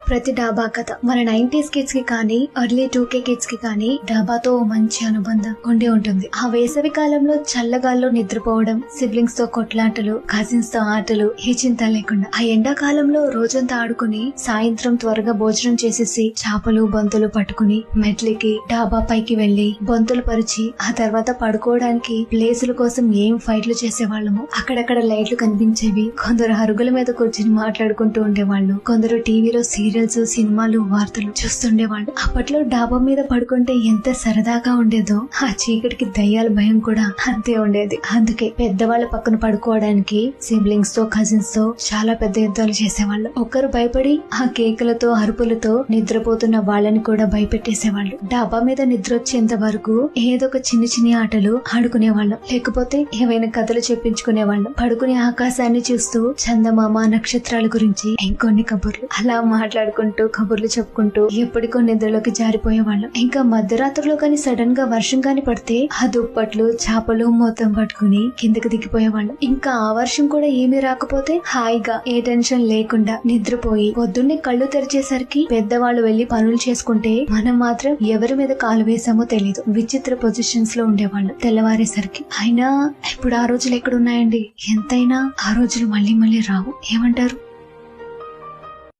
ప్రతి డాబా కథ మన 90s కిడ్స్ కి కానీ ఎర్లీ 2K కిడ్స్ కి కానీ డాబాతో మంచి అనుబంధం ఉండి ఉంటుంది. ఆ వేసవి కాలంలో చల్లగాల్లో నిద్రపోవడం, సిబ్లింగ్స్ తో కొట్లాటలు, కజిన్స్ తో ఆటలు, ఏ చింత లేకుండా ఆ ఎండాకాలంలో రోజంతా ఆడుకుని సాయంత్రం త్వరగా భోజనం చేసేసి చేపలు బంతులు పట్టుకుని మెట్లకి డాబా పైకి వెళ్లి బంతులు పరిచి ఆ తర్వాత పడుకోవడానికి ప్లేసుల కోసం ఏం ఫైట్లు చేసేవాళ్ళము. అక్కడక్కడ లైట్లు కనిపించేవి. కొందరు అరుగుల మీద కూర్చుని మాట్లాడుకుంటూ ఉండేవాళ్ళు. కొందరు టీవీలో సీరియల్స్, సినిమాలు, వార్తలు చూస్తుండేవాళ్ళు. అప్పట్లో డాబా మీద పడుకుంటే ఎంత సరదాగా ఉండేదో ఆ చీకటికి దయ్యాల భయం కూడా అంతే ఉండేది. అందుకే పెద్దవాళ్ళ పక్కన పడుకోవడానికి సిబ్లింగ్స్ తో కజిన్స్ తో చాలా పెద్ద యుద్ధాలు చేసేవాళ్ళు. ఒకరు భయపడి ఆ కేకలతో అరుపులతో నిద్రపోతున్న వాళ్ళని కూడా భయపెట్టేసేవాళ్ళు. డాబా మీద నిద్ర వచ్చేంత వరకు ఏదో ఒక చిన్ని చిన్ని ఆటలు ఆడుకునేవాళ్ళం. లేకపోతే ఏవైనా కథలు చెప్పించుకునేవాళ్ళం. పడుకునే ఆకాశాన్ని చూస్తూ చందమామ, నక్షత్రాల గురించి ఇంకొన్ని కబుర్లు అలా మాట్లాడుకుంటూ కబుర్లు చెప్పుకుంటూ ఎప్పటికో నిద్రలోకి జారిపోయేవాళ్ళం. ఇంకా మధ్యరాత్రిలో కానీ సడన్ గా వర్షం గాని పడితే ఆ దుప్పట్లు చేపలు మొత్తం పట్టుకుని కిందకి దిగిపోయేవాళ్ళం. ఇంకా ఆ వర్షం కూడా ఏమీ రాకపోతే హాయిగా ఏ టెన్షన్ లేకుండా నిద్రపోయి పొద్దున్నే కళ్ళు తెరిచేసరికి పెద్దవాళ్ళు వెళ్లి పనులు చేసుకుంటే మనం మాత్రం ఎవరి మీద కాలు వేసామో తెలీదు. విచిత్ర పొజిషన్స్ లో ఉండేవాళ్ళం తెల్లవారేసరికి. అయినా ఇప్పుడు ఆ రోజులు ఎక్కడున్నాయండి? ఎంతైనా ఆ రోజులు మళ్ళీ మళ్ళీ రావు. ఏమంటారు?